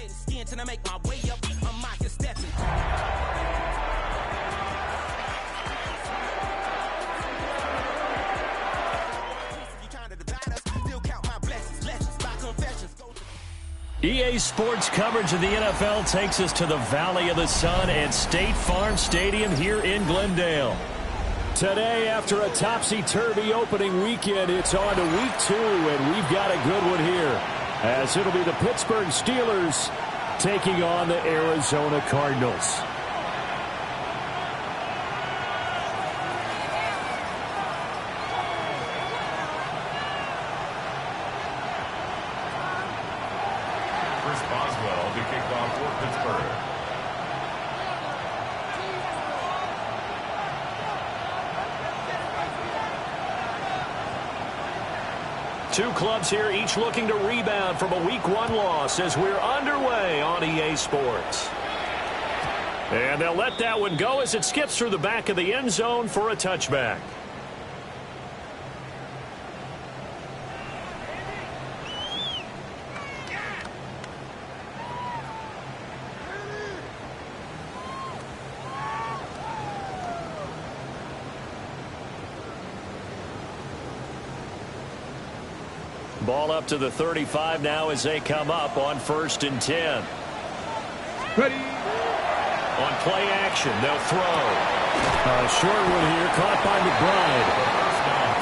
shedding skin till I make my way up. I'm Michael stepping. EA Sports coverage of the NFL takes us to the Valley of the Sun at State Farm Stadium here in Glendale. Today, after a topsy-turvy opening weekend, it's on to week 2, and we've got a good one here, as it'll be the Pittsburgh Steelers taking on the Arizona Cardinals. Two clubs here, each looking to rebound from a Week 1 loss as we're underway on EA Sports. And they'll let that one go as it skips through the back of the end zone for a touchback. Ball up to the 35 now as they come up on 1st and 10. Ready. On play action, they'll throw. A short one here, caught by McBride.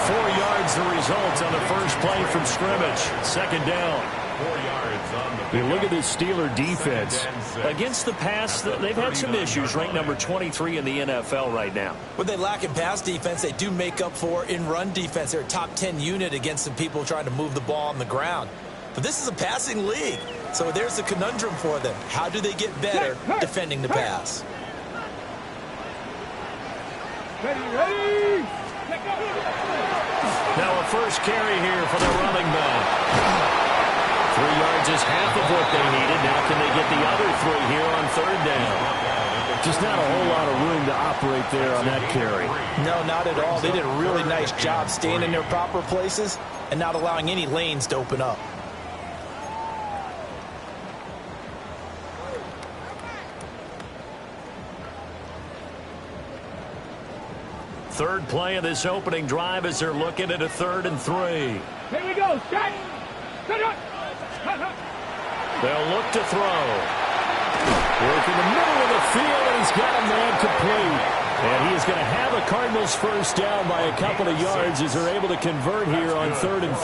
4 yards the result on the first play from scrimmage. Second down. 4 yards on the you look at this Steeler defense. Against the pass, they've had some issues, ranked number 23 in the NFL right now. When they lack in pass defense, they do make up for in run defense. They're a top 10 unit against some people trying to move the ball on the ground. But this is a passing league, so there's a conundrum for them. How do they get better defending the pass? Ready. Now a first carry here for the running back. 3 yards is half of what they needed. Now can they get the other 3 here on 3rd down? Just not a whole lot of room to operate there on that carry. No, not at all. They did a really nice job staying in their proper places and not allowing any lanes to open up. Third play of this opening drive as they're looking at a 3rd and 3. Here we go. Set. They'll look to throw. Work in the middle of the field, and he's got a man complete. And he is going to have a Cardinals first down by a couple of yards as they're able to convert here on 3rd and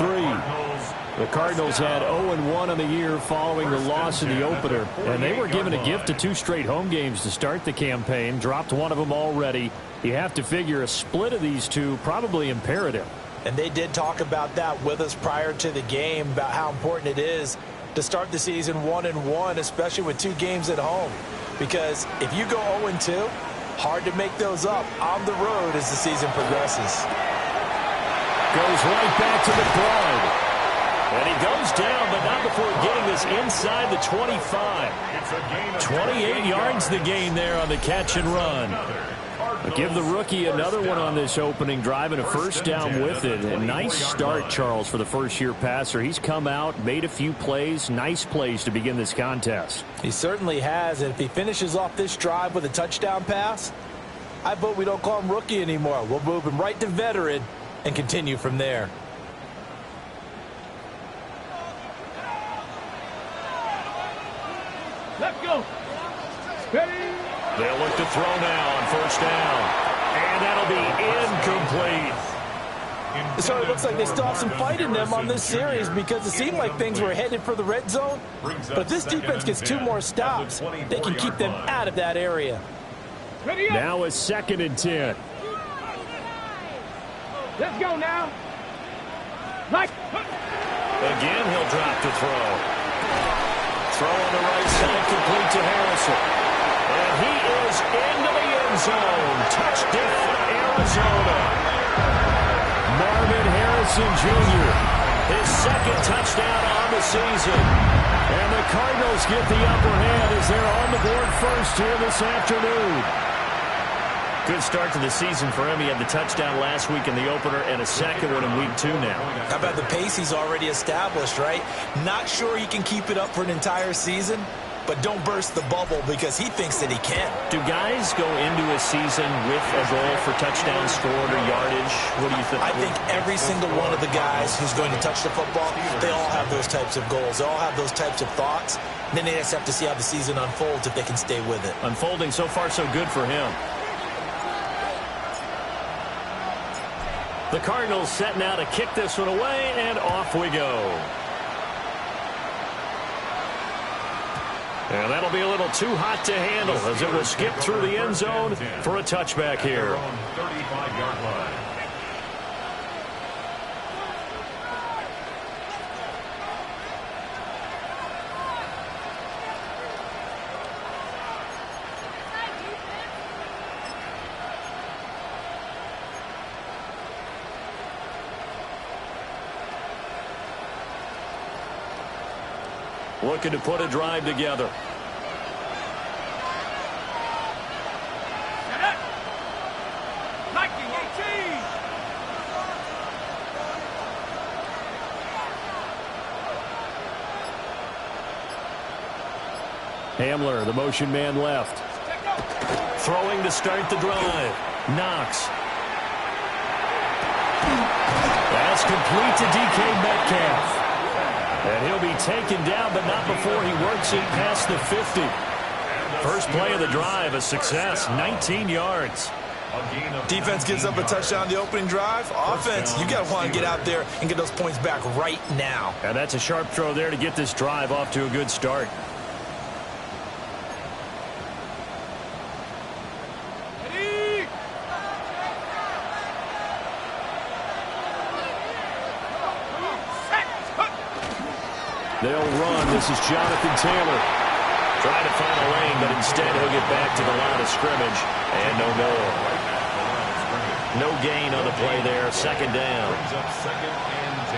3. The Cardinals had 0-1 on the year following the loss in the opener. And they were given a gift of 2 straight home games to start the campaign. Dropped one of them already. You have to figure a split of these two probably imperative. And they did talk about that with us prior to the game, about how important it is to start the season 1-1, especially with 2 games at home. Because if you go 0-2, hard to make those up on the road as the season progresses. Goes right back to McBride. And he goes down, but not before getting this inside the 25. 28 yards the gain there on the catch and run. Give the rookie another one on this opening drive and a first down with it. A nice start, Charles, for the first-year passer. He's come out, made a few plays, nice plays to begin this contest. He certainly has, and if he finishes off this drive with a touchdown pass, I vote we don't call him rookie anymore. We'll move him right to veteran and continue from there. Let's go. Ready. They'll look to throw now on first down. And that'll be incomplete. So it looks like they still have some fight in them on this series because it seemed like things were headed for the red zone. But if this defense gets 2 more stops, they can keep them out of that area. Now it's 2nd and 10. Let's go now. Again, he'll drop to throw. Throw on the right side, complete to Harrison. And he is into the end zone. Touchdown, Arizona. Marvin Harrison Jr., his 2nd touchdown on the season. And the Cardinals get the upper hand as they're on the board first here this afternoon. Good start to the season for him. He had the touchdown last week in the opener and a second one in week 2 now. How about the pace he's already established, right? Not sure he can keep it up for an entire season, but don't burst the bubble because he thinks that he can. Do guys go into a season with a goal for touchdowns scored or yardage? What do you think? I think every single one of the guys who's going to touch the football, they all have those types of goals. They all have those types of thoughts. And then they just have to see how the season unfolds if they can stay with it. Unfolding so far so good for him. The Cardinals set now to kick this one away, and off we go. And that'll be a little too hot to handle as it will skip through the end zone for a touchback here. 35-yard line. Looking to put a drive together. Hamler, the motion man left. Throwing to start the drive. Knox. That's complete to DK Metcalf. And he'll be taken down, but not before he works it past the 50. First play of the drive, a success, 19 yards. Defense gives up a touchdown the opening drive. Offense, you got to want to get out there and get those points back right now. And that's a sharp throw there to get this drive off to a good start. They'll run. This is Jonathan Taylor. Trying to find a lane, but instead he'll get back to the line of scrimmage. And no gain on the play there. Second down.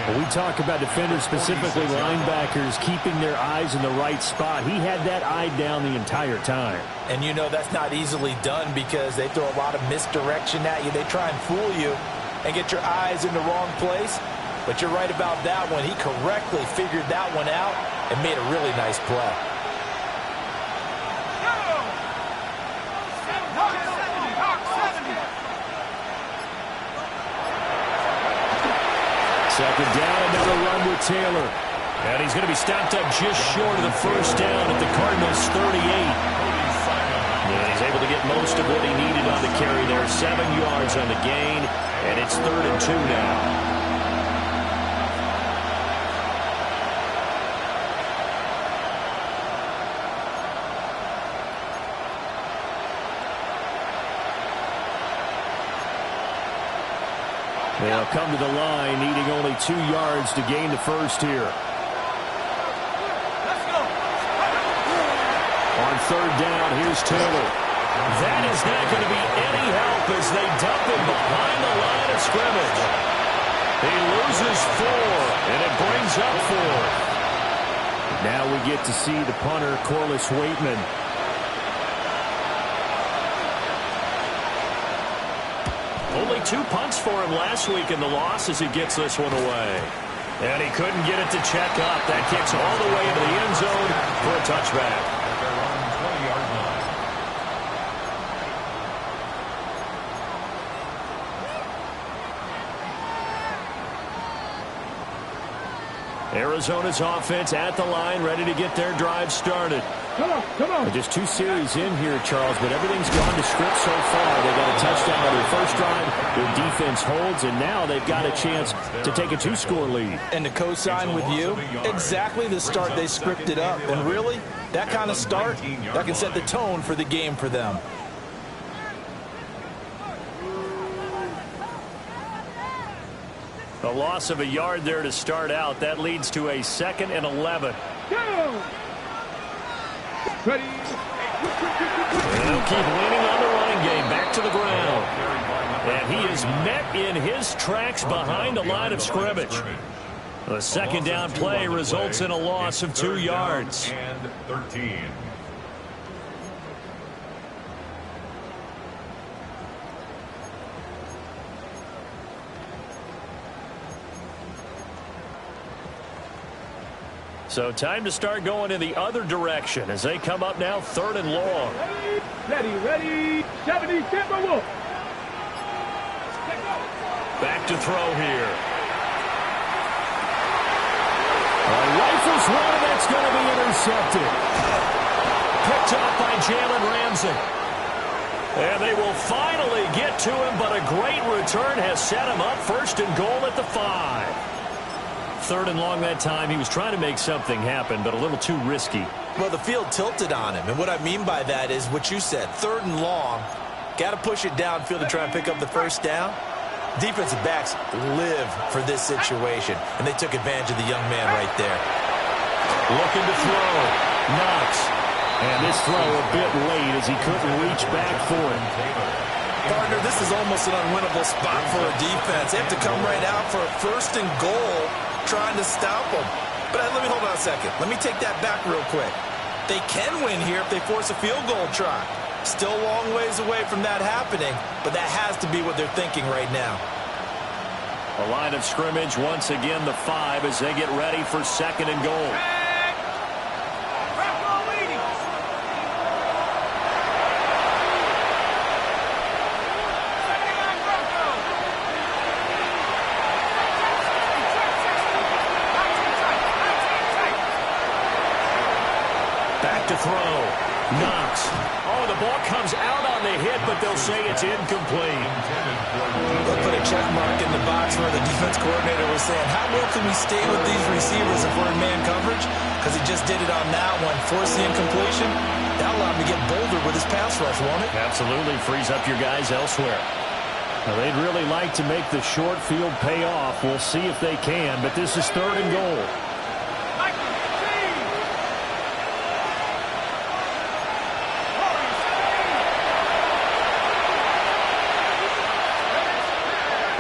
When we talk about defenders, specifically linebackers, keeping their eyes in the right spot. He had that eye down the entire time. And you know that's not easily done because they throw a lot of misdirection at you. They try and fool you and get your eyes in the wrong place. But you're right about that one. He correctly figured that one out and made a really nice play. Second down, another run with Taylor. And he's going to be stopped up just short of the first down at the Cardinals' 38. And he's able to get most of what he needed on the carry there. 7 yards on the gain, and it's 3rd and 2 now. They'll come to the line, needing only 2 yards to gain the first here. Let's go. On 3rd down, here's Taylor. That is not going to be any help as they dump him behind the line of scrimmage. He loses 4, and it brings up 4. Now we get to see the punter, Corliss Waitman. Only 2 punts for him last week in the loss as he gets this one away. And he couldn't get it to check up. That kicks all the way into the end zone for a touchback. Arizona's offense at the line, ready to get their drive started. Come on, come on. Just 2 series in here, Charles, but everything's gone to script so far. They got a touchdown on their first drive. Their defense holds, and now they've got a chance to take a 2-score lead. And to co-sign with you, exactly the start they scripted up. And really, that kind of start, that can set the tone for the game for them. A loss of a yard there to start out. That leads to a 2nd and 11. Go. Ready. And they'll keep leaning on the running game. Back to the ground. And he is met in his tracks behind the line of scrimmage. The 2nd down play results in a loss of 2 yards. And 13. So time to start going in the other direction as they come up now 3rd and long. Ready. 70, step and walk. Back to throw here. Rifles one, and that's going to be intercepted. Picked up by Jalen Ramsey. And they will finally get to him, but a great return has set him up 1st and goal at the 5. 3rd and long that time. He was trying to make something happen, but a little too risky. Well, the field tilted on him, and what I mean by that is what you said, 3rd and long. Got to push it downfield to try and pick up the 1st down. Defensive backs live for this situation, and they took advantage of the young man right there. Looking to throw. Knox. And this throw a bit late as he couldn't reach back for it. Partner, this is almost an unwinnable spot for a defense. They have to come right out for a 1st and goal trying to stop them. But let me hold on a second. Let me take that back real quick. They can win here if they force a field goal try. Still a long ways away from that happening, but that has to be what they're thinking right now. A line of scrimmage once again, the 5, as they get ready for 2nd and goal. Back to throw. Knox. Oh, the ball comes out on the hit, but they'll say it's incomplete. They'll put a check mark in the box where the defense coordinator was saying, how well can we stay with these receivers if we're in man coverage? Because he just did it on that one. Force the incompletion. That'll allow him to get bolder with his pass rush, won't it? Absolutely. Frees up your guys elsewhere. Now, they'd really like to make the short field pay off. We'll see if they can, but this is 3rd and goal.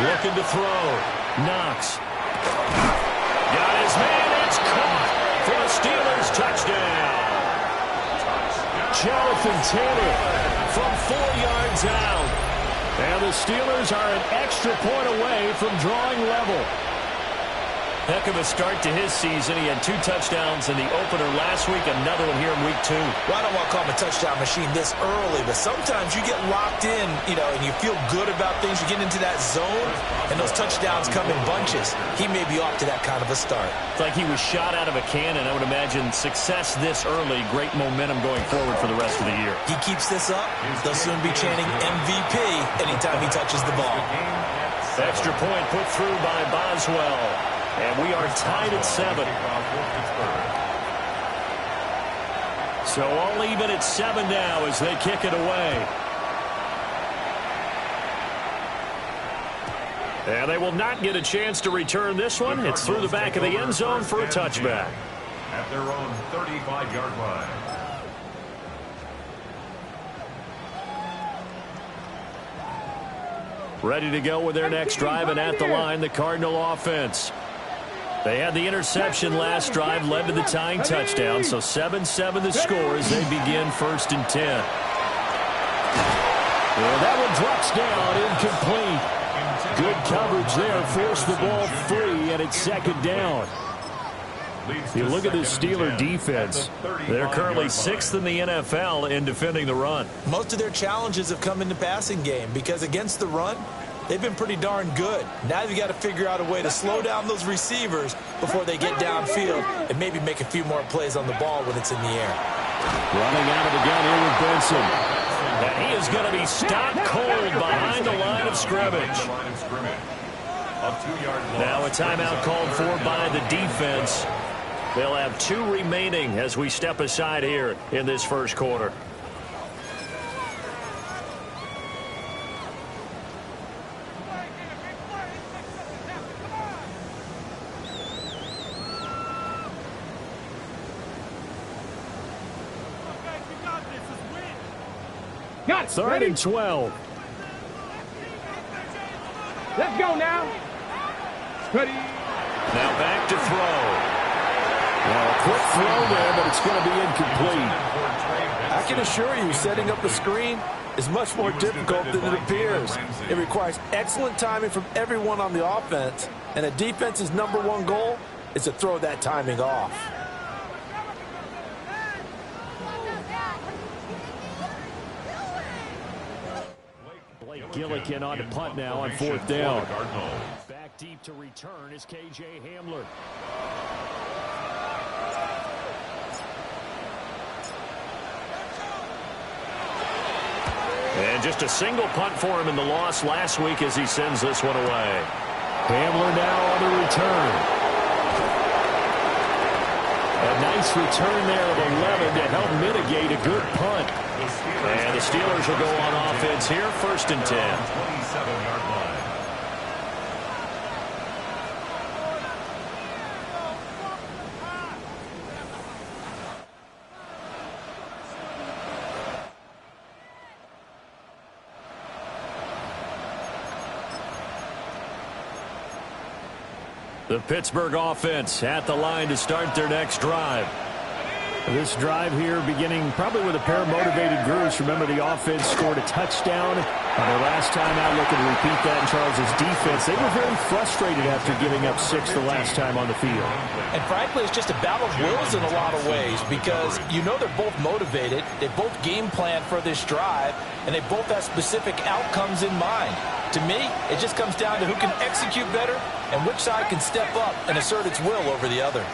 Looking to throw. Knox. Got his man. It's caught for a Steelers touchdown. Jonathan Taylor from 4 yards out. And the Steelers are an extra point away from drawing level. Heck of a start to his season. He had 2 touchdowns in the opener last week, another one here in week 2. Well, I don't want to call him a touchdown machine this early, but sometimes you get locked in, and you feel good about things. You get into that zone, and those touchdowns come in bunches. He may be off to that kind of a start. It's like he was shot out of a cannon. I would imagine success this early, great momentum going forward for the rest of the year. He keeps this up, they'll soon be chanting MVP anytime he touches the ball. Extra point put through by Boswell. And we are tied at 7. So all even at 7 now as they kick it away. And they will not get a chance to return this one. It's through the back of the end zone for a touchback. At their own 35-yard line. Ready to go with their next drive, and at the line, the Cardinal offense. They had the interception last drive, led to the tying touchdown, so 7-7 the score as they begin 1st and 10. Well, that one drops down, incomplete. Good coverage there, forced the ball free, and it's 2nd down. You look at this Steeler defense. They're currently 6th in the NFL in defending the run. Most of their challenges have come in the passing game because against the run, they've been pretty darn good. Now you've got to figure out a way to slow down those receivers before they get downfield and maybe make a few more plays on the ball when it's in the air. Running out of the gun here with Benson. And he is going to be stopped cold behind the line of scrimmage. Now a timeout called for by the defense. They'll have 2 remaining as we step aside here in this first quarter. Got it. 3rd and 12. Let's go now. Ready. Now back to throw. Well, a quick throw there, but it's going to be incomplete. I can assure you, setting up a screen is much more difficult than it appears. It requires excellent timing from everyone on the offense, and a defense's #1 goal is to throw that timing off. Gillikin on to punt now on 4th down. Back deep to return is K.J. Hamler. And just a single punt for him in the loss last week as he sends this one away. Hamler now on the return. A nice return there of 11 to help mitigate a good punt. And the Steelers will go on offense here, 1st and 10. 27-yard line. The Pittsburgh offense at the line to start their next drive. This drive here beginning probably with a pair of motivated groups. Remember, the offense scored a touchdown on their last time out. Looking to repeat that in Charles' defense. They were very frustrated after giving up 6 the last time on the field. And frankly, it's just a battle of wills in a lot of ways because you know they're both motivated. They both game plan for this drive, and they both have specific outcomes in mind. To me, it just comes down to who can execute better and which side can step up and assert its will over the other.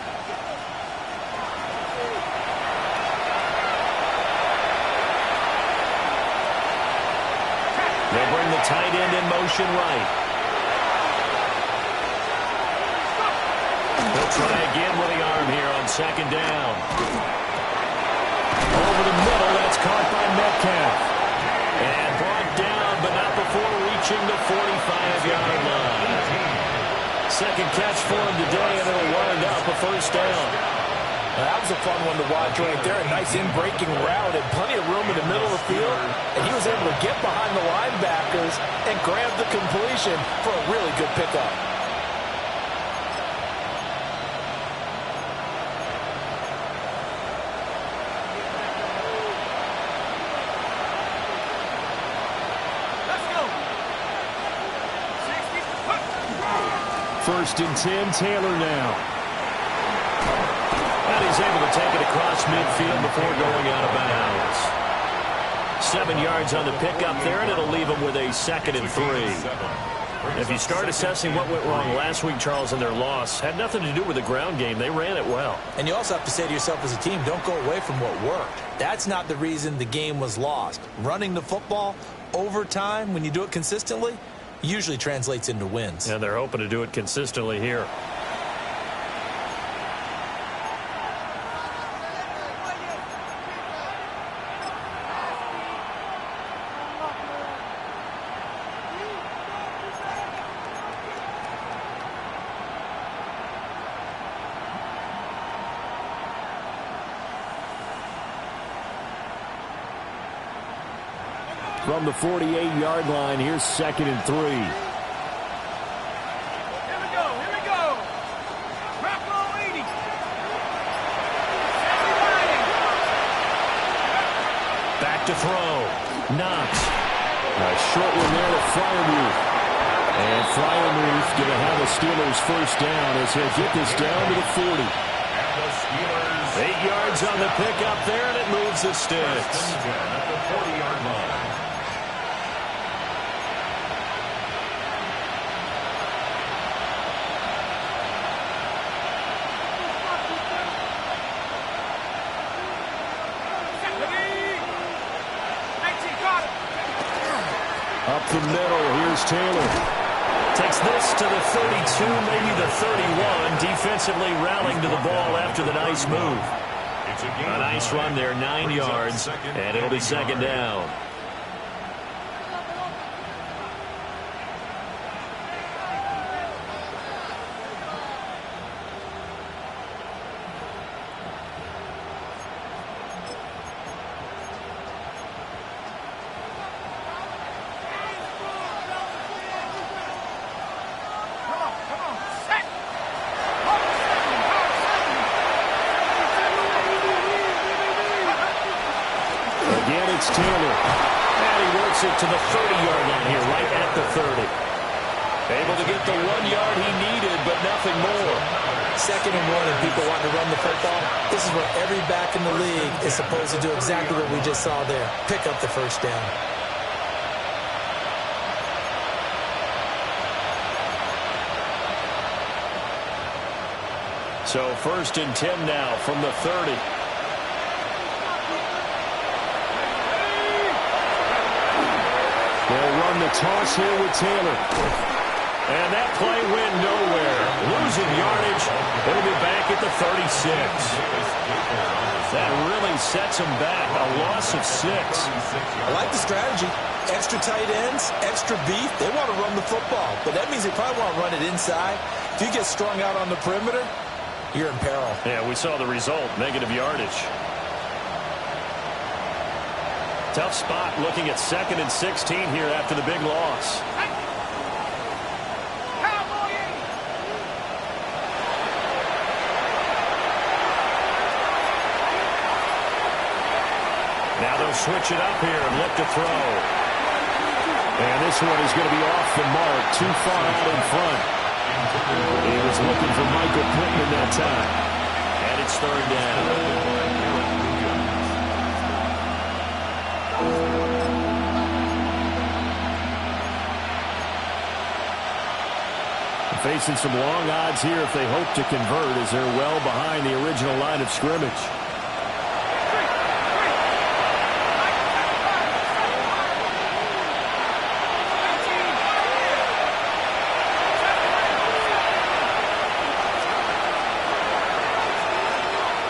They'll bring the tight end in motion right. They'll try again with the arm here on 2nd down. Over the middle, that's caught by Metcalf. And brought down, but not before reaching the 45-yard line. Second catch for him today, and it'll wind up a 1st down. That was a fun one to watch right there. A nice in-breaking route and plenty of room in the middle of the field. And he was able to get behind the linebackers and grab the completion for a really good pickup. First and 10, Taylor now. And he's able to take it across midfield before going out of bounds. 7 yards on the pickup there, and it'll leave him with a 2nd and 3. If you start assessing what went wrong last week, Charles, in their loss, had nothing to do with the ground game. They ran it well. And you also have to say to yourself as a team, don't go away from what worked. That's not the reason the game was lost. Running the football over time, when you do it consistently, usually translates into wins. And they're hoping to do it consistently here. From the 48-yard line, here's 2nd and 3. Here we go. Drop roll 80. Back to throw. Knox. A short one there to Freiermuth. And Freiermuth going to have a Steelers 1st down as he'll get this down to the 40. And the Steelers 8 yards on the pickup there, and it moves the sticks. at the 40-yard line. Up the middle, here's Taylor. Takes this to the 32, maybe the 31. Defensively rallying to the ball after the nice move. A nice run there, 9 yards, and it'll be 2nd down. It's Taylor. And he works it to the 30-yard line here, right at the 30. Able to get the 1 yard he needed, but nothing more. 2nd and 1 and people want to run the football. This is where every back in the league is supposed to do exactly what we just saw there. Pick up the 1st down. So 1st and 10 now from the 30. They'll run the toss here with Taylor. And that play went nowhere. Losing yardage. It'll be back at the 36. That really sets them back. A loss of 6. I like the strategy. Extra tight ends, extra beef. They want to run the football, but that means they probably want to run it inside. If you get strung out on the perimeter, you're in peril. Yeah, we saw the result. Negative yardage. Tough spot looking at 2nd and 16 here after the big loss. Now they'll switch it up here and look to throw. And this one is going to be off the mark, too far out in front. He was looking for Michael Pittman that time. And it's 3rd down. Facing some long odds here if they hope to convert, as they're well behind the original line of scrimmage.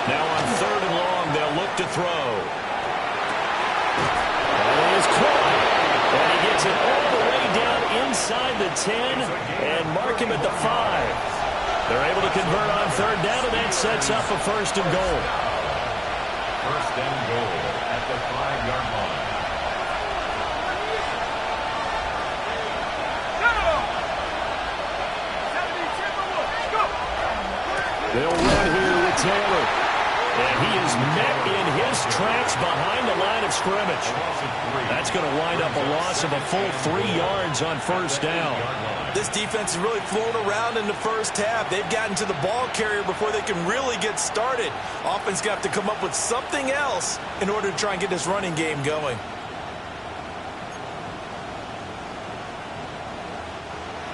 Now on 3rd and long, they'll look to throw. And it is caught. And he gets it all the way down inside the 10 and mark him at the 5. They're able to convert on 3rd down, and that sets up a 1st and goal. 1st and goal at the 5-yard line. They'll run here with Taylor. And he is met in his tracks behind the line of scrimmage. That's going to wind up a loss of a full 3 yards on 1st down. This defense has really flown around in the first half. They've gotten to the ball carrier before they can really get started. Offense got to come up with something else in order to try and get this running game going.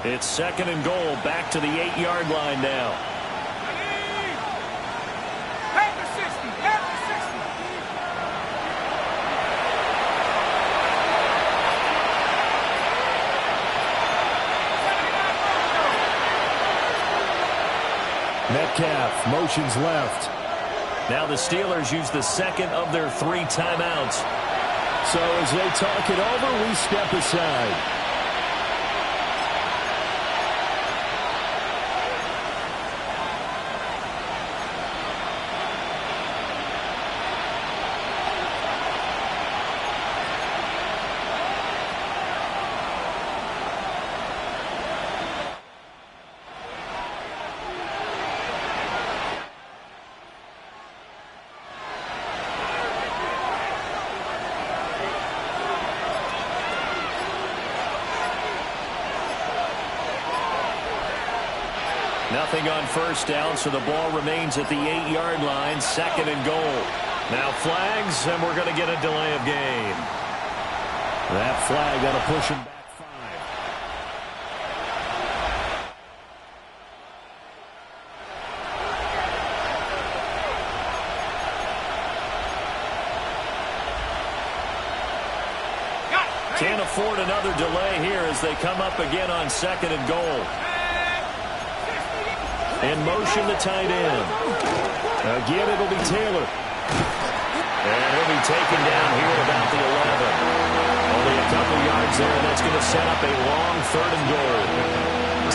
It's 2nd and goal, back to the 8-yard line now. Metcalf motions left. Now the Steelers use the 2nd of their 3 timeouts. So as they talk it over, we step aside. Nothing on 1st down, so the ball remains at the 8-yard line, 2nd and goal. Now flags, and we're going to get a delay of game. That flag got to push him back 5. Can't afford another delay here as they come up again on 2nd and goal. In motion, the tight end. Again, it'll be Taylor. And he'll be taken down here at about the 11. Only a couple yards there, and that's going to set up a long 3rd and goal.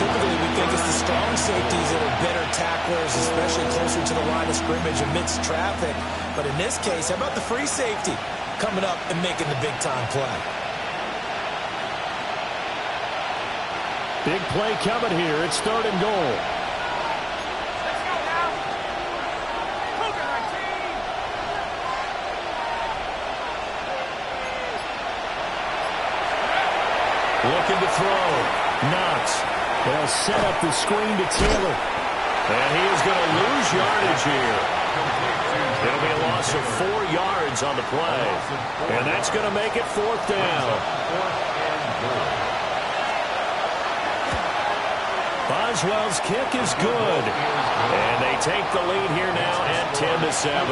Typically, we think it's the strong safeties that are better tacklers, especially closer to the line of scrimmage amidst traffic. But in this case, how about the free safety coming up and making the big-time play? Big play coming here. It's 3rd and goal. Looking to throw. Knox. They'll set up the screen to Taylor. And he is going to lose yardage here. It'll be a loss of 4 yards on the play. And that's going to make it 4th down. 5 Boswell's kick is good. And they take the lead here now at 10-7.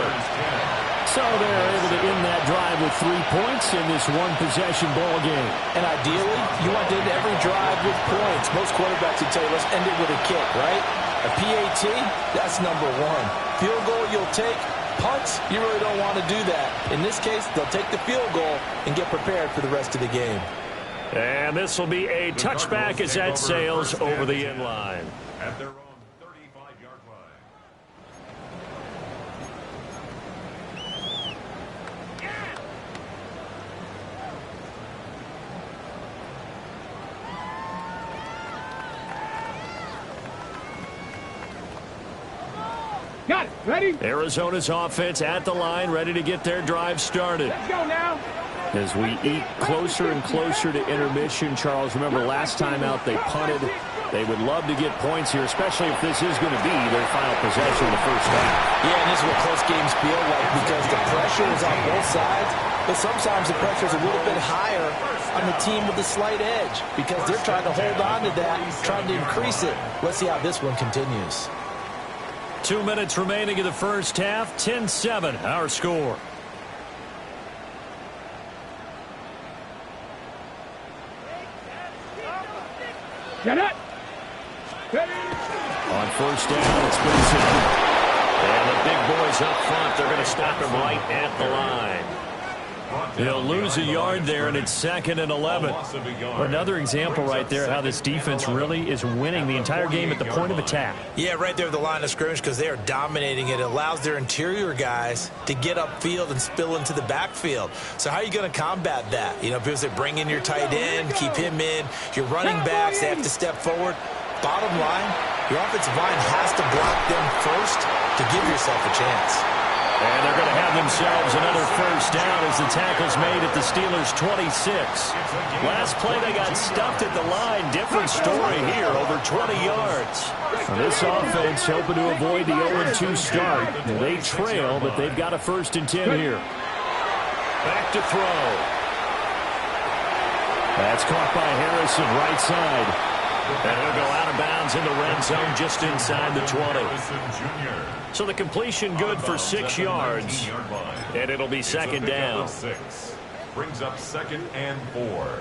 So they're able to end that drive with 3 points in this one-possession ball game. And ideally, you want to end every drive with points. Most quarterbacks would tell you, let's end it with a kick, right? A PAT, that's number one. Field goal you'll take. Punts, you really don't want to do that. In this case, they'll take the field goal and get prepared for the rest of the game. And this will be a touchback as that sails over the end line. At their own 35-yard line. Got it. Ready? Arizona's offense at the line, ready to get their drive started. Let's go now. As we eat closer and closer to intermission, Charles, remember last time out they punted. They would love to get points here, especially if this is going to be their final possession of the first half. Yeah, and this is what close games feel like because the pressure is on both sides, but sometimes the pressure is a little bit higher on the team with a slight edge because they're trying to hold on to that, trying to increase it. Let's see how this one continues. 2 minutes remaining in the first half, 10-7, our score. Get it. Ready. On first down, it's Benson. And the big boys up front, they're going to stop him right at the line. He'll lose a yard there, and it's 2nd and 11. Another example right there how this defense really is winning the entire game at the point of attack. Yeah, right there at the line of scrimmage because they are dominating it. It allows their interior guys to get upfield and spill into the backfield. So how are you going to combat that? You know, because they bring in your tight end, keep him in. Your running backs, they have to step forward. Bottom line, your offensive line has to block them first to give yourself a chance. And they're going to have themselves another first down as the tackle's made at the Steelers' 26. Last play, they got stuffed at the line. Different story here, over 20 yards. Now, this offense hoping to avoid the 0-2 start. They trail, but they've got a 1st and 10 here. Back to throw. That's caught by Harrison, right side. And he'll go out of bounds in the red zone just inside the 20. So the completion good for 6 yards. And it'll be 2nd down. Brings up 2nd and 4.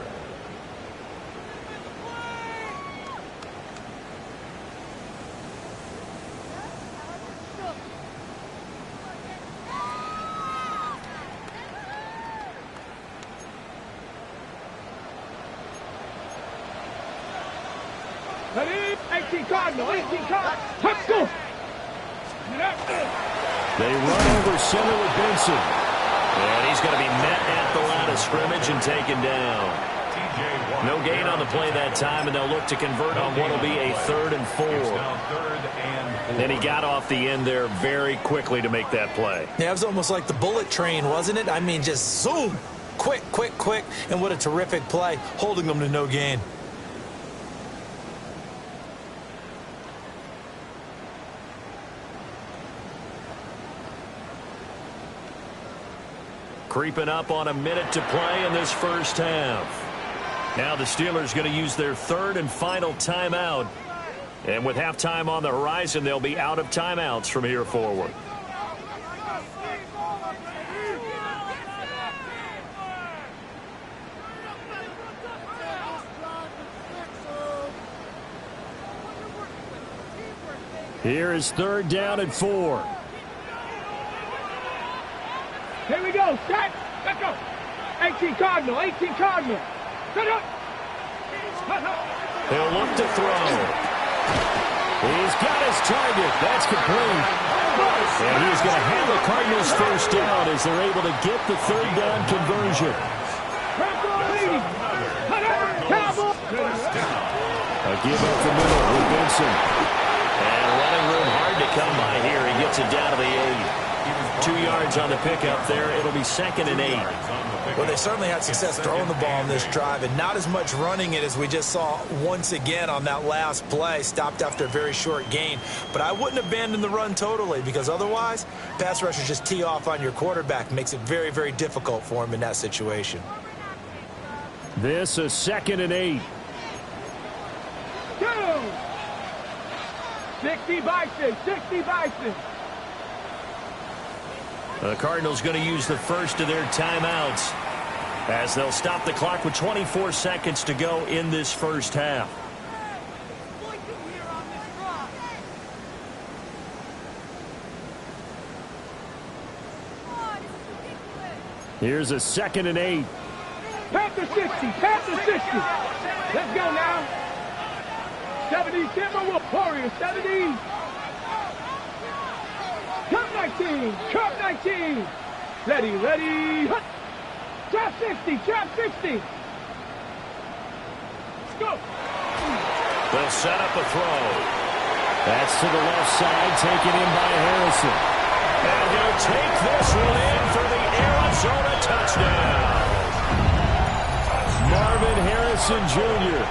Ready? 18 Cardinal. 18 Cardinal. Let's go. They run over center with Benson. And he's going to be met at the line of scrimmage and taken down. No gain on the play that time, and they'll look to convert on what will be a 3rd and 4. And he got off the end there very quickly to make that play. Yeah, it was almost like the bullet train, wasn't it? I mean, just zoom. Quick, quick, quick. And what a terrific play, holding them to no gain. Creeping up on a minute to play in this first half. Now the Steelers going to use their 3rd and final timeout. And with halftime on the horizon, they'll be out of timeouts from here forward. Here is 3rd down and 4. Here we go. Set. Let's go. 18 Cardinal. 18 Cardinal. Set up. He'll look to throw. He's got his target. That's complete. And he's going to have the Cardinals' first down as they're able to get the 3rd down conversion. A give up the middle with Benson. And running room hard to come by here. He gets it down to the 8. 2 yards on the pickup there. It'll be 2nd and 8. Well, they certainly had success throwing the ball in this drive and not as much running it as we just saw once again on that last play. Stopped after a very short gain. But I wouldn't abandon the run totally because otherwise, pass rushers just tee off on your quarterback. Makes it very, very difficult for him in that situation. This is 2nd and 8. 60 Bison, 60 Bison. The Cardinals going to use the first of their timeouts as they'll stop the clock with 24 seconds to go in this first half. Here's a 2nd and 8. Panther 60, Panther 60. Let's go now. 70, Timberwolf Warriors, 70. Cup 19, Cup 19. Ready, ready. Hut. Trap 60, Trap 60. Let's go. They'll set up a throw. That's to the left side, taken in by Harrison. And he'll take this one in for the Arizona touchdown. Marvin Harrison Jr.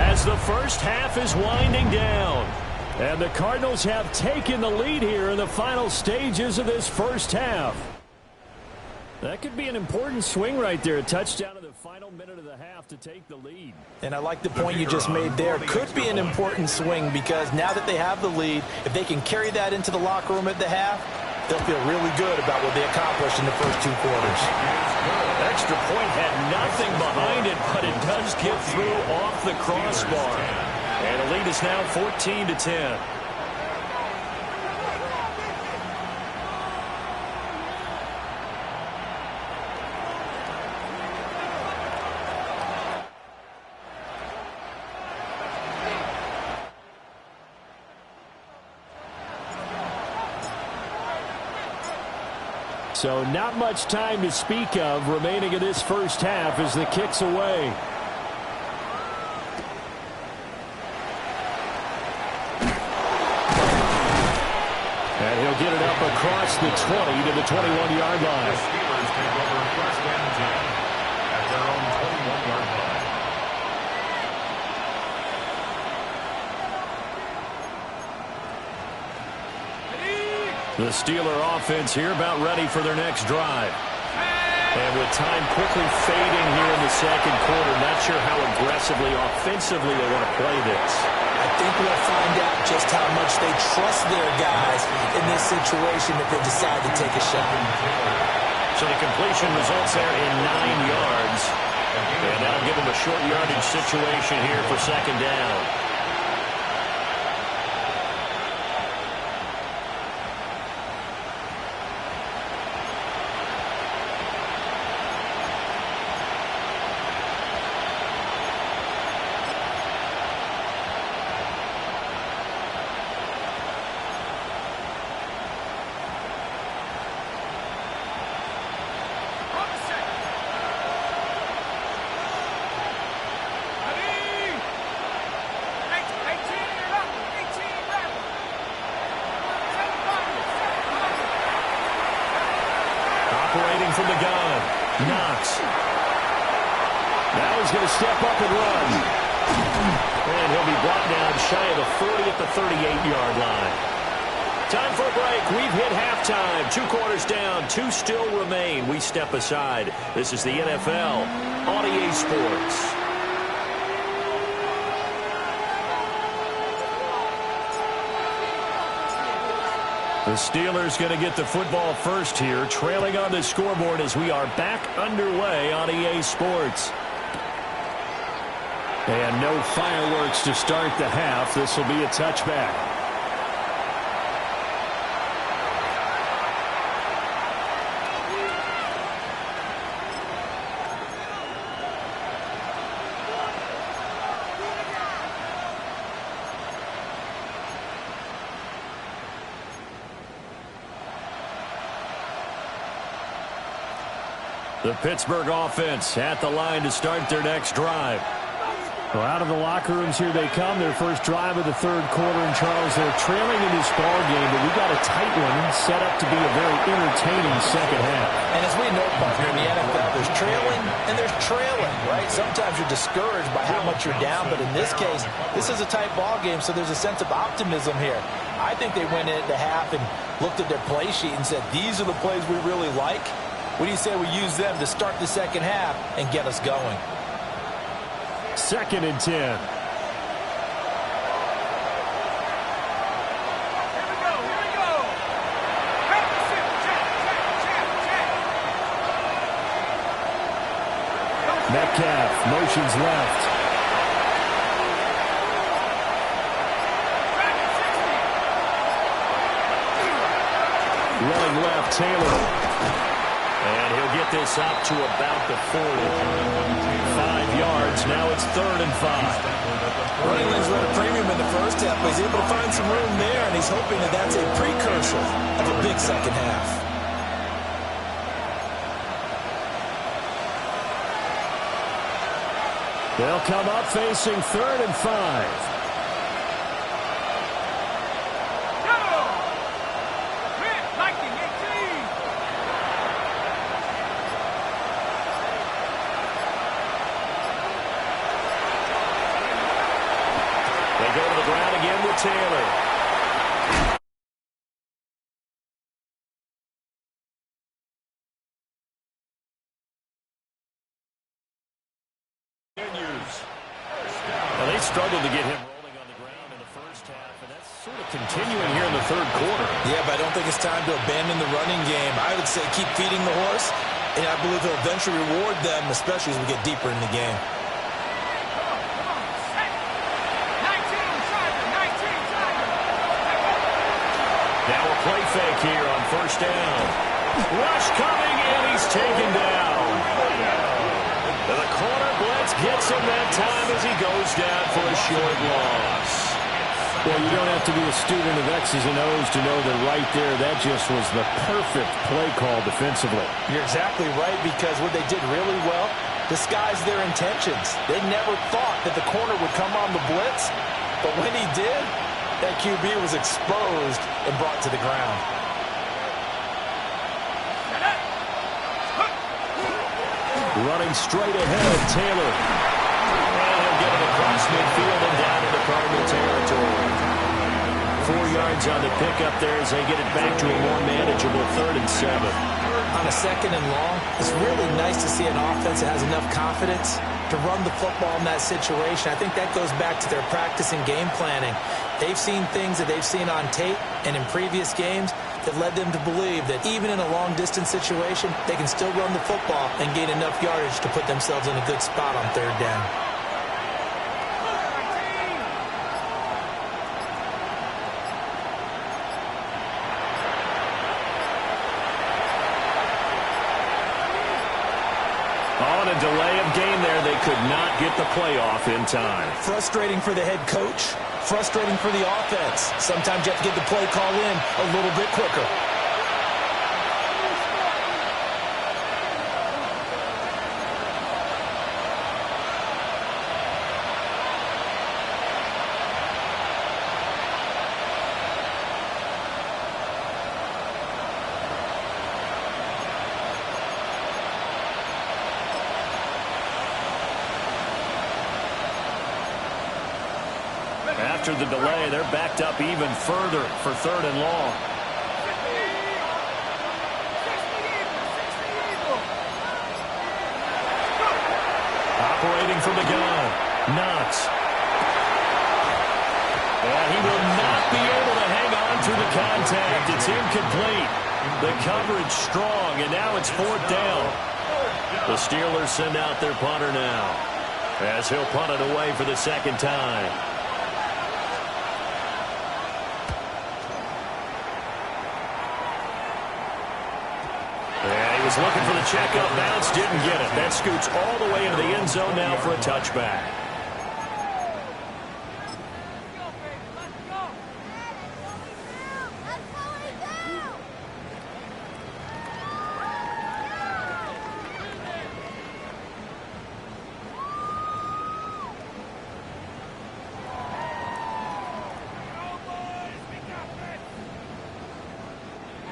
as the first half is winding down. And the Cardinals have taken the lead here in the final stages of this first half. That could be an important swing right there. A touchdown in the final minute of the half to take the lead. And I like the point you just made there. Could be an important swing because now that they have the lead, if they can carry that into the locker room at the half, they'll feel really good about what they accomplished in the first 2 quarters. Extra point had nothing behind it, but it does get through off the crossbar. And the lead is now 14-10. So not much time to speak of remaining in this first half as the kick's away. And he'll get it up across the 20 to the 21-yard line. The Steelers take over 1st and 10 at their own 21-yard line. The Steeler offense here about ready for their next drive. And with time quickly fading here in the second quarter, not sure how aggressively, offensively they want to play this. I think we'll find out just how much they trust their guys in this situation if they decide to take a shot. So the completion results there in 9 yards. And that'll give them a short yardage situation here for 2nd down. Operating from the gun, Knox. Now he's going to step up and run. And he'll be brought down shy of the 40 at the 38-yard line. Time for a break. We've hit halftime. 2 quarters down, 2 still remain. We step aside. This is the NFL on EA Sports. The Steelers going to get the football first here, trailing on the scoreboard as we are back underway on EA Sports. And no fireworks to start the half. This will be a touchback. The Pittsburgh offense at the line to start their next drive. Well, out of the locker rooms here they come. Their first drive of the 3rd quarter. And, Charles, they're trailing in this ball game, but we got a tight one set up to be a very entertaining second half. And as we know, partner, in the NFL, there's trailing and there's trailing, right? Sometimes you're discouraged by how much you're down, but in this case, this is a tight ball game, so there's a sense of optimism here. I think they went in at the half and looked at their play sheet and said, these are the plays we really like. What do you say we use them to start the second half and get us going? 2nd and 10. Metcalf motions left. Running left, Taylor. And he'll get this up to about the 40. 5 yards. Now it's 3rd and 5. Running lanes were at a premium in the first half, but he's able to find some room there, and he's hoping that that's a precursor of a big second half. They'll come up facing 3rd and 5. They go to the ground again with Taylor. Well, they struggled to get him rolling on the ground in the first half, and that's sort of continuing here in the 3rd quarter. Yeah, but I don't think it's time to abandon the running game. I would say keep feeding the horse, and I believe he'll eventually reward them, especially as we get deeper in the game. Now a play fake here on 1st down. Rush coming, and he's taken down. The corner blitz gets him that time as he goes down for a short loss. Well, you don't have to be a student of X's and O's to know that right there, that just was the perfect play call defensively. You're exactly right, because what they did really well, disguised their intentions. They never thought that the corner would come on the blitz, but when he did, that QB was exposed and brought to the ground. Running straight ahead, Taylor. And he'll get it across midfield and down into Cardinal territory. 4 yards on the pickup there as they get it back to a more manageable 3rd and 7. On a 2nd and long, it's really nice to see an offense that has enough confidence to run the football in that situation. I think that goes back to their practice and game planning. They've seen things that they've seen on tape and in previous games that led them to believe that even in a long-distance situation, they can still run the football and gain enough yardage to put themselves in a good spot on 3rd down. On a delay of game there, they could not get the playoff in time. Frustrating for the head coach, frustrating for the offense. Sometimes you have to get the play call in a little bit quicker. After the delay, they're backed up even further for 3rd and long. Operating from the gun, Knox. And he will not be able to hang on through the contact. It's incomplete. The coverage strong, and now it's 4th down. The Steelers send out their punter now, as he'll punt it away for the 2nd time. Looking for the checkup bounce, didn't get it. That scoots all the way into the end zone now for a touchback.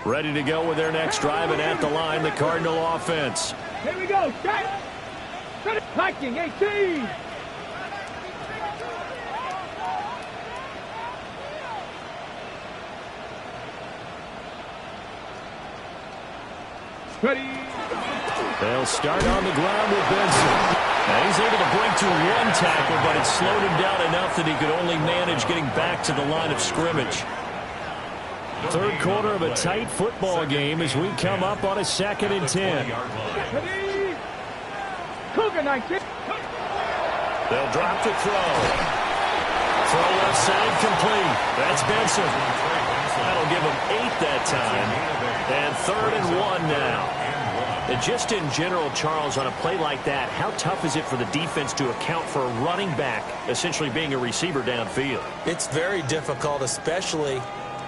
Ready to go with their next drive, and at the line, the Cardinal offense. Here we go. Set. Hiking 18. Ready. They'll start on the ground with Benson. Now he's able to break through 1 tackle, but it slowed him down enough that he could only manage getting back to the line of scrimmage. 3rd quarter of a tight football game as we come up on a 2nd and 10. Cougar 19. They'll drop to throw. Throw left side complete. That's Benson. That'll give him 8 that time. And 3rd and 1 now. And just in general, Charles, on a play like that, how tough is it for the defense to account for a running back essentially being a receiver downfield? It's very difficult, especially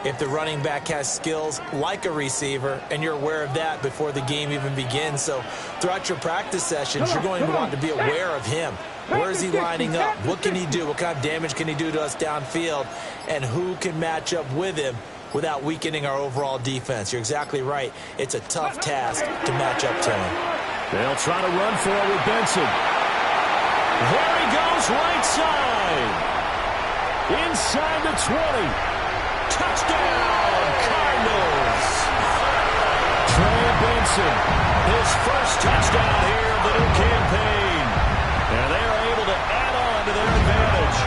if the running back has skills like a receiver, and you're aware of that before the game even begins. So throughout your practice sessions, you're going to want to be aware of him. Where is he lining up? What can he do? What kind of damage can he do to us downfield? And who can match up with him without weakening our overall defense? You're exactly right. It's a tough task to match up to him. They'll try to run for it with Benson. There he goes, right side. Inside the 20. Touchdown, Cardinals. Trey Benson, his first touchdown here of the new campaign. And they are able to add on to their advantage.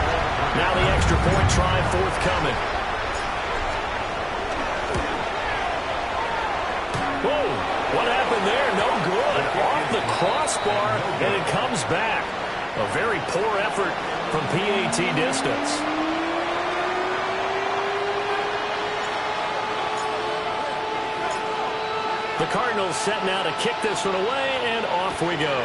Now the extra point try forthcoming. Whoa, what happened there? No good. Off the crossbar, and it comes back. A very poor effort from PAT distance. The Cardinals set now to kick this one away, and off we go.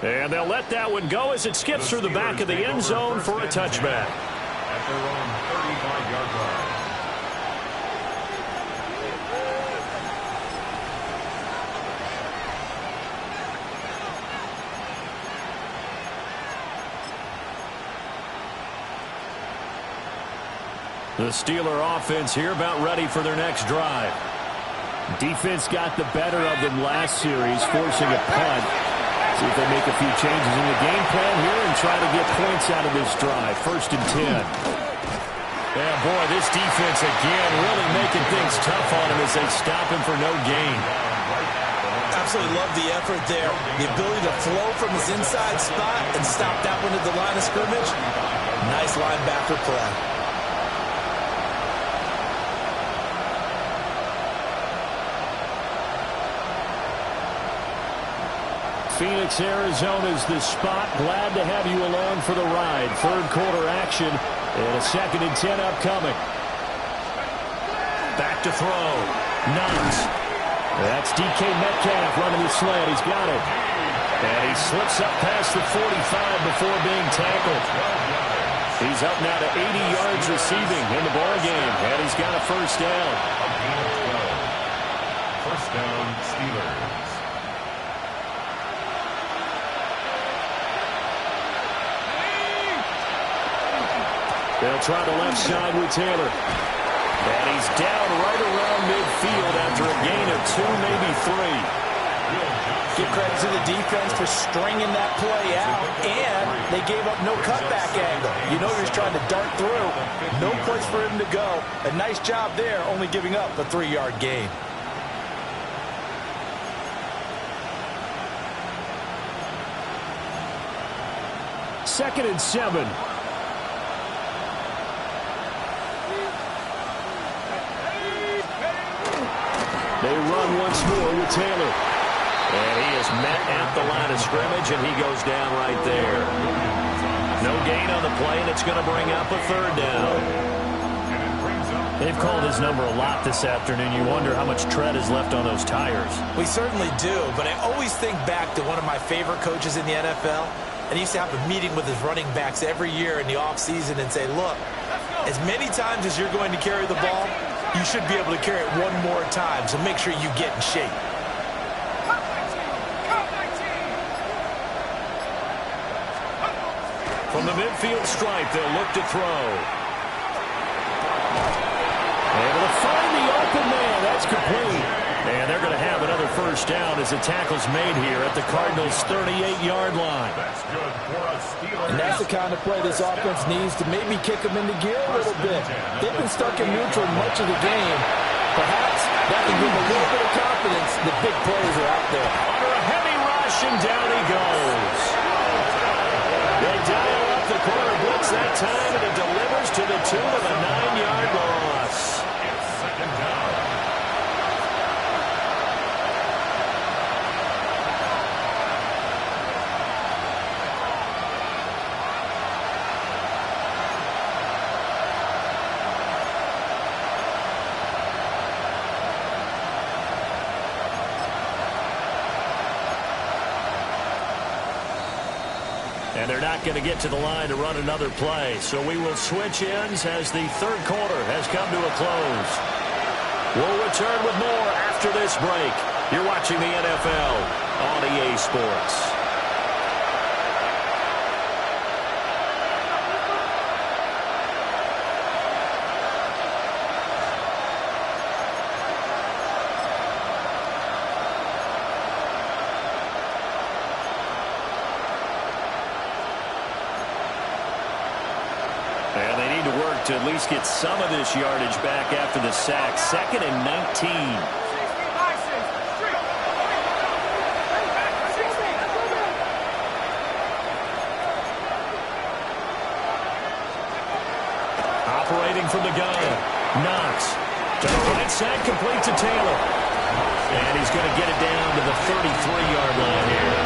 And they'll let that one go as it skips through the back of the end zone for a touchback. At their own 35-yard line. The Steeler offense here about ready for their next drive. Defense got the better of them last series, forcing a punt. See if they make a few changes in the game plan here and try to get points out of this drive. 1st and 10. Yeah, boy, this defense again really making things tough on him as they stop him for no gain. Absolutely love the effort there. The ability to flow from his inside spot and stop that one at the line of scrimmage. Nice linebacker play. Phoenix, Arizona is the spot. Glad to have you along for the ride. 3rd quarter action and a 2nd and 10 upcoming. Back to throw. Knox. That's DK Metcalf running the sled. He's got it. And he slips up past the 45 before being tackled. He's up now to 80 yards receiving in the ballgame, and he's got a 1st down. 1st down, Steelers. They'll try the left side with Taylor. And he's down right around midfield after a gain of 2, maybe 3. Give credit to the defense for stringing that play out, and they gave up no cutback angle. You know you're trying to dart through. No place for him to go. A nice job there, only giving up a 3-yard gain. Second and 7. They run once more with Taylor. And he is met at the line of scrimmage, and he goes down right there. No gain on the play, and it's going to bring up a 3rd down. They've called his number a lot this afternoon. You wonder how much tread is left on those tires. We certainly do, but I always think back to one of my favorite coaches in the NFL, and he used to have a meeting with his running backs every year in the offseason and say, look, as many times as you're going to carry the ball, you should be able to carry it one more time, so make sure you get in shape. From the midfield stripe, they'll look to throw. Able to find the open man. That's complete. And they're going to have another 1st down as the tackle's made here at the Cardinals' 38-yard line. That's good for a Steelers. And that's the kind of play this offense needs to maybe kick them into gear a little bit. They've been stuck in neutral much of the game. Perhaps that can give them a little bit of confidence. The big plays are out there. Under a heavy rush, and down he goes. They dial up the corner blitz that time, and it delivers to the tune of a 9-yard loss. It's 2nd down. And they're not going to get to the line to run another play. So we will switch ends as the third quarter has come to a close. We'll return with more after this break. You're watching the NFL on EA Sports. And they need to work to at least get some of this yardage back after the sack. 2nd and 19. Operating from the gun. Knox. To the right side, complete to Taylor. And he's going to get it down to the 33-yard line here.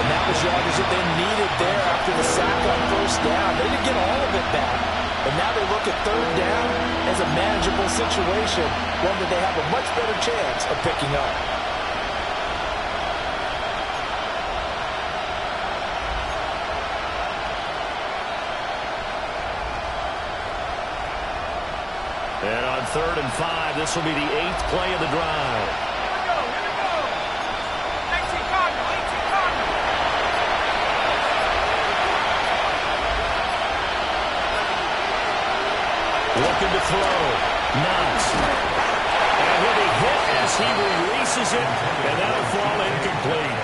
And that was yardage that they needed there after the sack on first down. They didn't get all of it back. And now they look at third down as a manageable situation, one that they have a much better chance of picking up. And on 3rd and 5, this will be the 8th play of the drive. Looking to throw. Knox. And he'll be hit as he releases it, and that'll fall incomplete.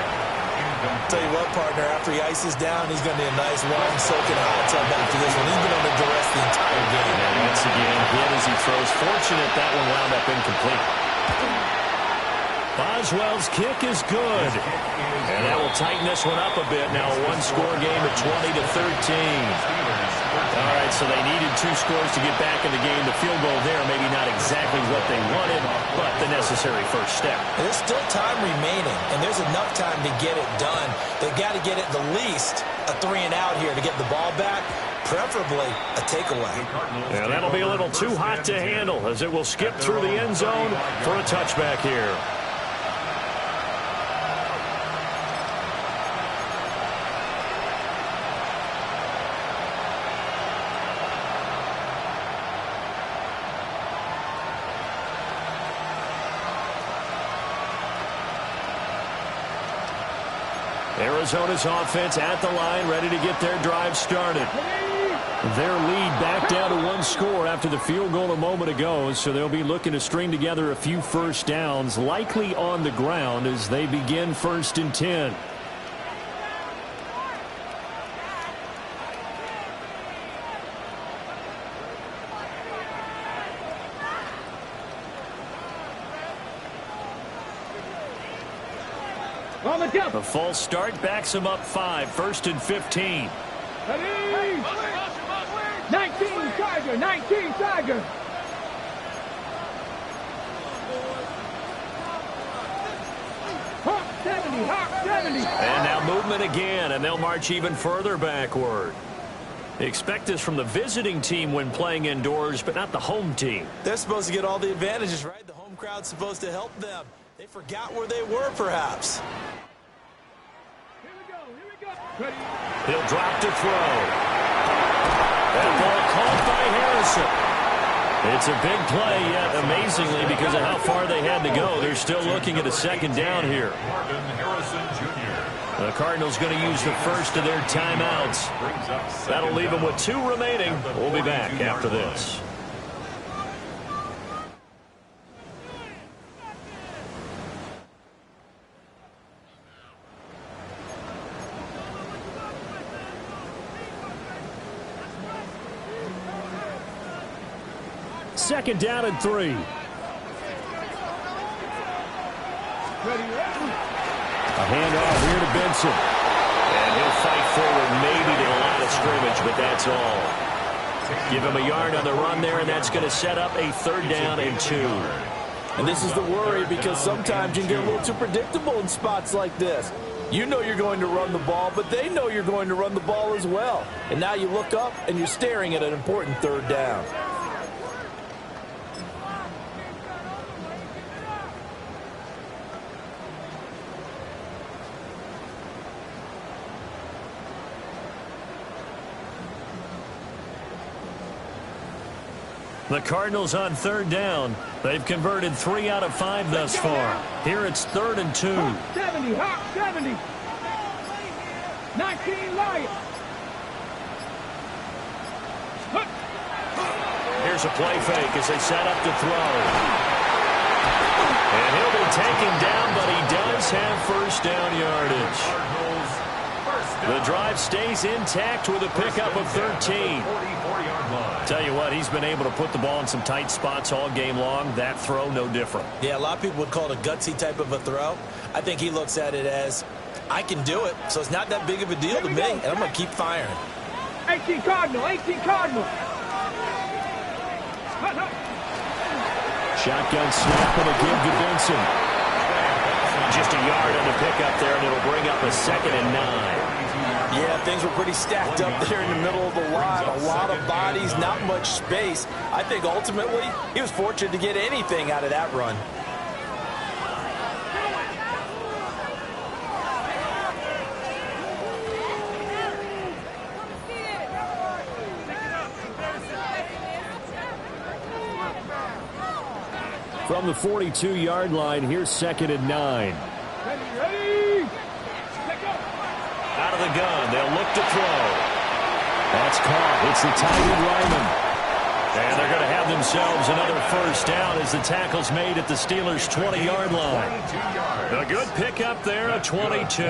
Tell you what, partner, after he ices down, he's going to be a nice, long, soaking hot tub after this one. He's been under duress the entire game. And once again, hit as he throws. Fortunate that one wound up incomplete. Boswell's kick is good. And that will tighten this one up a bit. Now a one-score game at 20-13. All right, so they needed 2 scores to get back in the game. The field goal there, maybe not exactly what they wanted, but the necessary first step. There's still time remaining, and there's enough time to get it done. They've got to get at the least a 3-and-out here to get the ball back, preferably a takeaway. Yeah, that'll be a little too hot to handle as it will skip through the end zone for a touchback here. Arizona's offense at the line, ready to get their drive started. Their lead back down to 1 score after the field goal a moment ago, so they'll be looking to string together a few first downs, likely on the ground as they begin 1st and 10. A false start backs him up 5, 1st and 15. 19 Tiger, 19 Tiger. Hawk 70, Hawk 70. And now movement again, and they'll march even further backward. They expect this from the visiting team when playing indoors, but not the home team. They're supposed to get all the advantages, right? The home crowd's supposed to help them. They forgot where they were, perhaps. He'll drop to throw. That ball caught by Harrison. It's a big play, yet amazingly, because of how far they had to go, they're still looking at a 2nd down here. The Cardinals going to use the first of their timeouts. That'll leave them with 2 remaining. We'll be back after this. Second down and 3. A handoff here to Benson. And he'll fight forward maybe to the line of scrimmage, but that's all. Give him a yard on the run there, and that's going to set up a 3rd down and 2. And this is the worry because sometimes you can get a little too predictable in spots like this. You know you're going to run the ball, but they know you're going to run the ball as well. And now you look up and you're staring at an important 3rd down. The Cardinals on third down. They've converted 3 out of 5 thus far. Here it's 3rd and 2. Hawk 70, Hawk 70. 19 Lions. Here's a play fake as they set up to throw. And he'll be taken down, but he does have first down yardage. The drive stays intact with a pickup of 13. Tell you what, he's been able to put the ball in some tight spots all game long. That throw, no different. Yeah, a lot of people would call it a gutsy type of a throw. I think he looks at it as, I can do it, so it's not that big of a deal to me, and I'm going to keep firing. 18 Cardinal, 18 Cardinal. Shotgun snap and a give to Benson. Just a yard on the pickup there, and it'll bring up a 2nd and 9. Yeah, things were pretty stacked up there in the middle of the line. A lot of bodies, not much space. I think ultimately he was fortunate to get anything out of that run. From the 42-yard line, here's 2nd and 9. Ready. Out of the gun, they'll look to throw. That's caught. It's the tight end Ryman. And they're going to have themselves another first down as the tackle's made at the Steelers' 20-yard line. A good pickup there, a 22.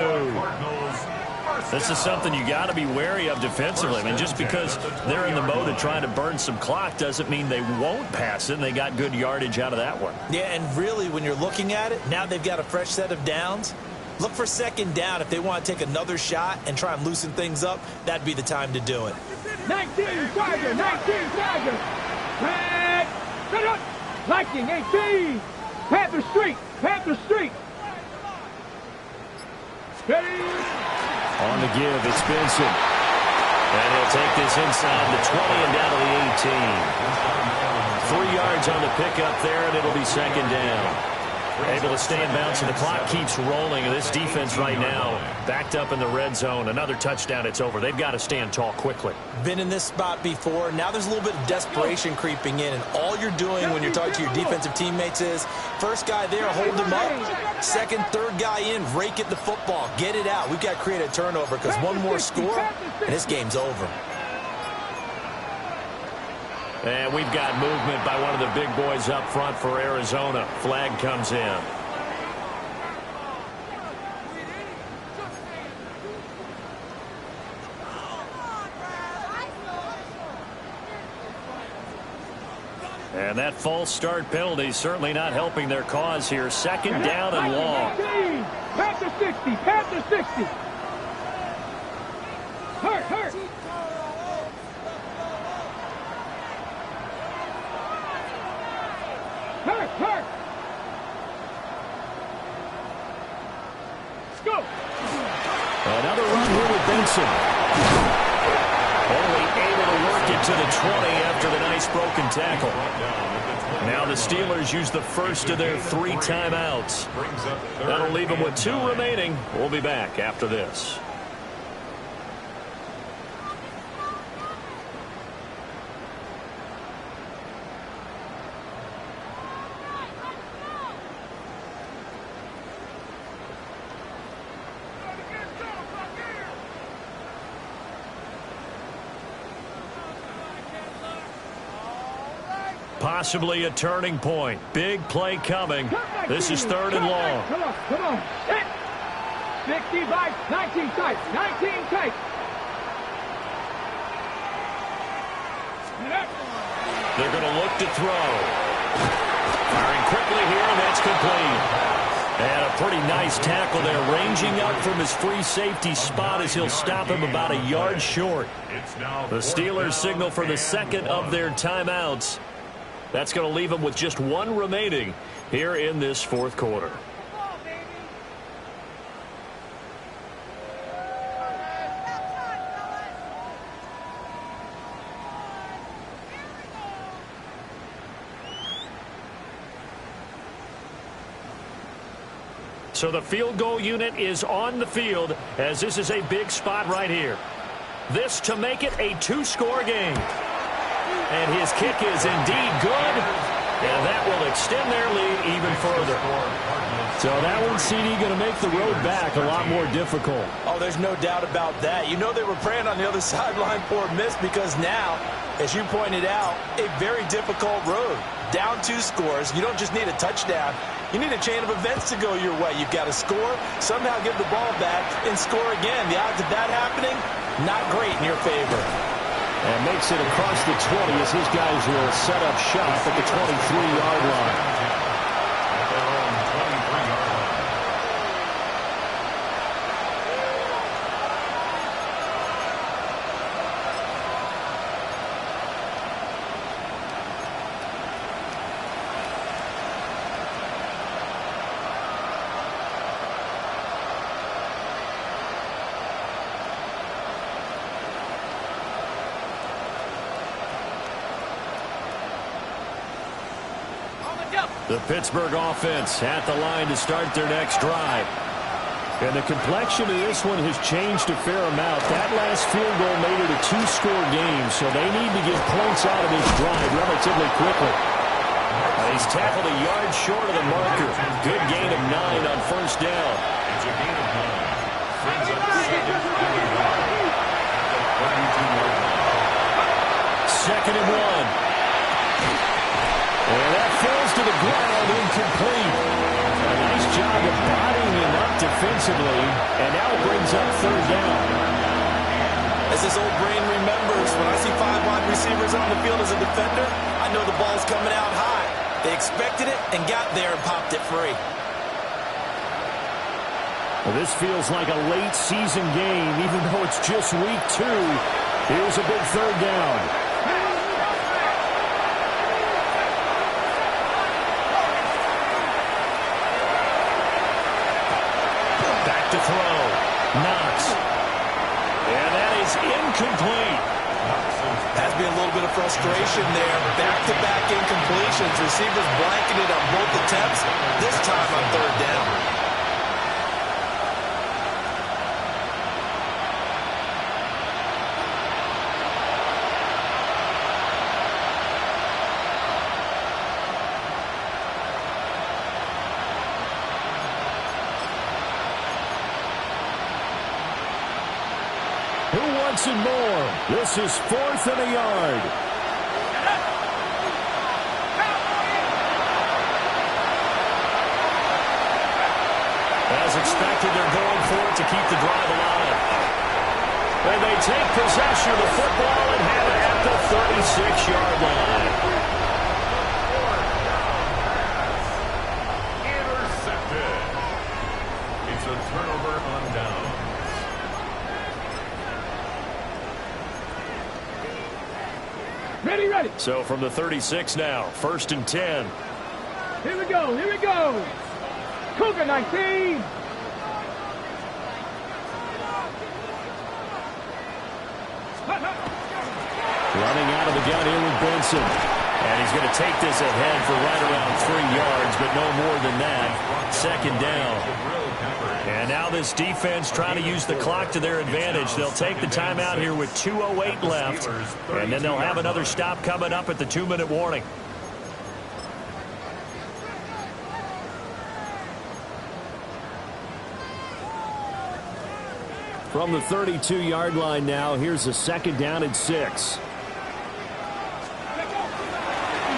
This is something you got to be wary of defensively. I mean, just because they're in the mode of trying to burn some clock doesn't mean they won't pass it, and they got good yardage out of that one. Yeah, and really, when you're looking at it, now they've got a fresh set of downs. Look for 2nd down. If they want to take another shot and try and loosen things up, that'd be the time to do it. 19 Tiger, 19 Tiger. Red. Lightning, 18. Panther Street, Panther Street. Ready. On the give, it's Benson. And he'll take this inside the 20 and down to the 18. 3 yards on the pickup there, and it'll be 2nd down. Able to stay in bounds, and the clock keeps rolling. And this defense right now backed up in the red zone. Another touchdown, it's over. They've got to stand tall quickly. Been in this spot before. Now there's a little bit of desperation creeping in, and all you're doing when you're talking to your defensive teammates is, first guy there, hold him up. 2nd, 3rd guy in, rake at the football. Get it out. We've got to create a turnover because one more score, and this game's over. And we've got movement by one of the big boys up front for Arizona. Flag comes in. And that false start penalty certainly not helping their cause here. 2nd down and long. Panther 60, Panther 60. Hurt. Hurt. Let's go. Another run here with Benson. Only able to work it to the 20 after the nice broken tackle. Now the Steelers use the first of their 3 timeouts. That'll leave them with 2 remaining. We'll be back after this. Possibly a turning point. Big play coming. This is 3rd and long. Come on. 60 by 19 tight. 19 tight. They're going to look to throw. Firing quickly here, and that's complete. And a pretty nice tackle there, ranging up from his free safety spot as he'll stop him about a yard short. The Steelers signal for the 2nd of their timeouts. That's going to leave them with just 1 remaining here in this 4th quarter. So the field goal unit is on the field as this is a big spot right here. This to make it a 2-score game. And his kick is indeed good. And that will extend their lead even further. So that one, CD, going to make the road back a lot more difficult. Oh, there's no doubt about that. You know they were praying on the other sideline for a miss because now, as you pointed out, a very difficult road. Down 2 scores. You don't just need a touchdown. You need a chain of events to go your way. You've got to score, somehow give the ball back, and score again. The odds of that happening, not great in your favor. And makes it across the 20 as his guys will set up shop at the 23-yard line. The Pittsburgh offense at the line to start their next drive. And the complexion of this one has changed a fair amount. That last field goal made it a 2-score game, so they need to get points out of this drive relatively quickly. He's tackled a yard short of the marker. Good gain of 9 on first down. It's a gain of 9. Brings up second and 1 at the 32-yard line. Second and 1. And that falls to the ground, incomplete. A nice job of bodying him up defensively, and now it brings up third down. As this old brain remembers, when I see 5 wide receivers on the field as a defender, I know the ball's coming out high. They expected it and got there and popped it free. Well, this feels like a late season game, even though it's just week 2. Here's a big third down. To throw. Knox. And that is incomplete. Has been a little bit of frustration there. Back-to-back incompletions. Receivers blanketed on both attempts. This time on third down. Who wants it more? This is 4th and a yard. As expected, they're going for it to keep the drive alive. And they take possession of the football and have it at the 36-yard line. Intercepted. It's a turnover on downs. Ready, ready. So from the 36 now, 1st and 10. Here we go, here we go. Cougar 19. Running out of the gun here with Benson. And he's going to take this ahead for right around 3 yards, but no more than that. Second down. And now this defense trying to use the clock to their advantage. They'll take the timeout here with 2:08 left. And then they'll have another stop coming up at the 2-minute warning. From the 32-yard line now, here's a 2nd down and 6.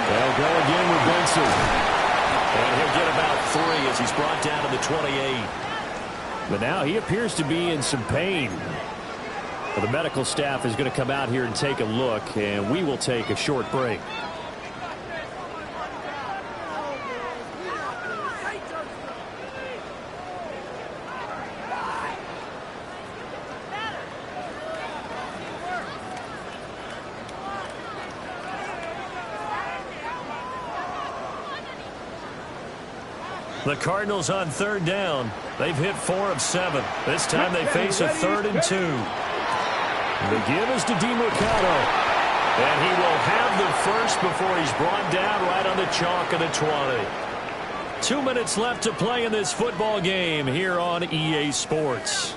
They'll go again with Benson. And he'll get about 3 as he's brought down to the 28. But now he appears to be in some pain. Well, the medical staff is going to come out here and take a look, and we will take a short break. The Cardinals on 3rd down. They've hit 4 of 7. This time they face a 3rd and 2. The give is to DeMercado. And he will have the first before he's brought down right on the chalk of the 20. 2 minutes left to play in this football game here on EA Sports.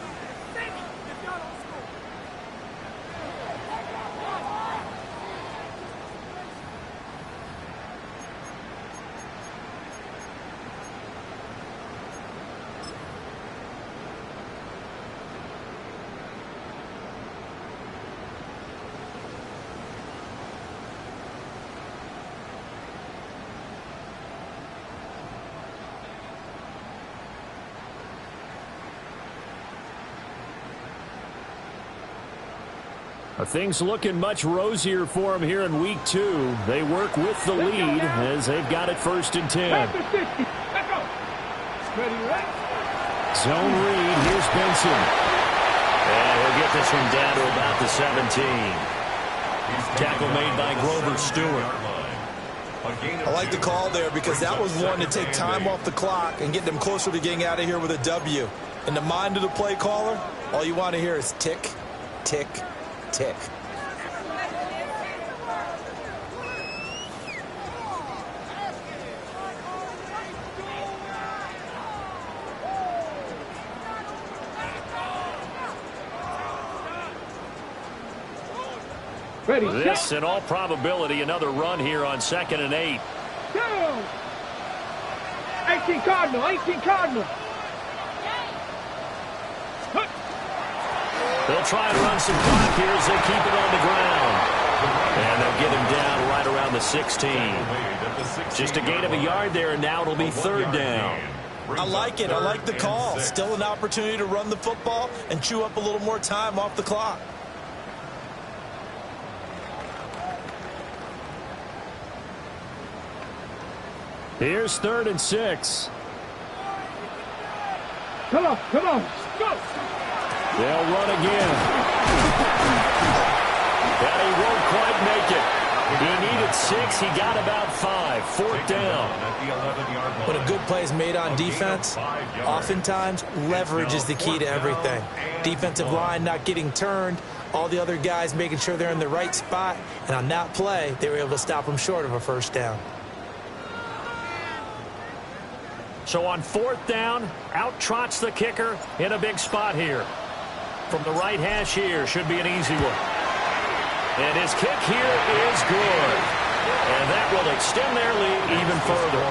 Things looking much rosier for them here in week 2. They work with the lead as they've got it 1st and 10. Let's go. Ready, right? Zone read. Here's Benson. And he'll get this one down to about the 17. Tackle made by Grover Stewart. I like the call there because that was one to take time off the clock and get them closer to getting out of here with a W. In the mind of the play caller, all you want to hear is tick, tick, tick. Ready, This, set. in all probability, another run here on 2nd and 8. Go. 18 Cardinal, 18 Cardinal. They'll try and run some clock here as they keep it on the ground. And they'll get him down right around the 16. Just a gain of a yard there, and now it'll be 3rd down. I like it. I like the call. Still an opportunity to run the football and chew up a little more time off the clock. Here's 3rd and 6. Come on, go. They'll run again. And he won't quite make it. He needed 6. He got about 5. 4th down. When a good play is made on defense, oftentimes leverage is the key to everything. Defensive line not getting turned, all the other guys making sure they're in the right spot, and on that play, they were able to stop them short of a 1st down. So on 4th down, out trots the kicker in a big spot here. From the right hash here, should be an easy one. And his kick here is good. And that will extend their lead even further.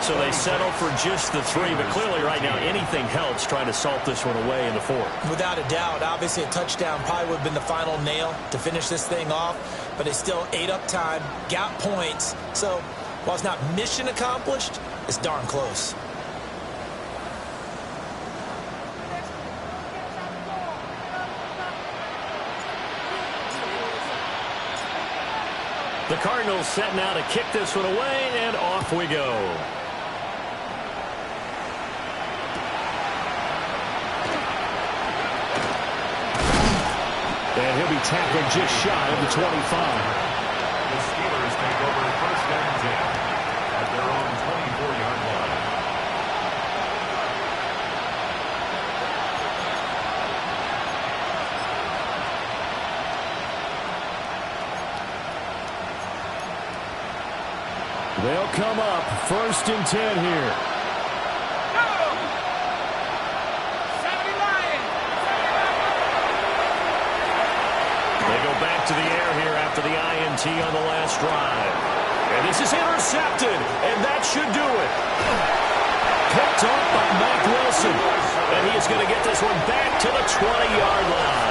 So they settle for just the 3, but clearly right now anything helps trying to salt this one away in the 4th. Without a doubt, obviously a touchdown probably would have been the final nail to finish this thing off, but it still ate up time, got points. So while it's not mission accomplished, it's darn close. The Cardinals set now to kick this one away, and off we go. And he'll be tackled just shy of the 25. The Steelers take over 1st and 10 at their own 24-yard line. They'll come up 1st and 10 here. They go back to the air here after the INT on the last drive. And this is intercepted, and that should do it. Picked up by Mack Wilson. And he is going to get this one back to the 20-yard line.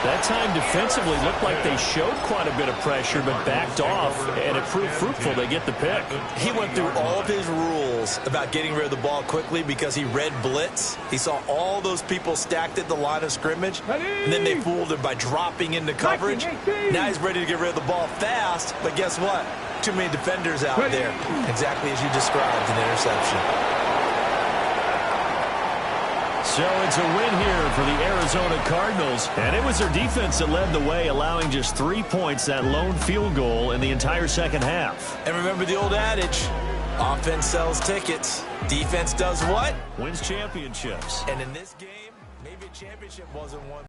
That time defensively looked like they showed quite a bit of pressure but backed off, and it proved fruitful. They get the pick. He went through all of his rules about getting rid of the ball quickly because he read blitz. He saw all those people stacked at the line of scrimmage, and then they fooled him by dropping into coverage. Now he's ready to get rid of the ball fast, but guess what? Too many defenders out there. Exactly as you described, an interception. So it's a win here for the Arizona Cardinals. And it was their defense that led the way, allowing just 3 points, that lone field goal in the entire second half. And remember the old adage, offense sells tickets. Defense does what? Wins championships. And in this game, maybe a championship wasn't won.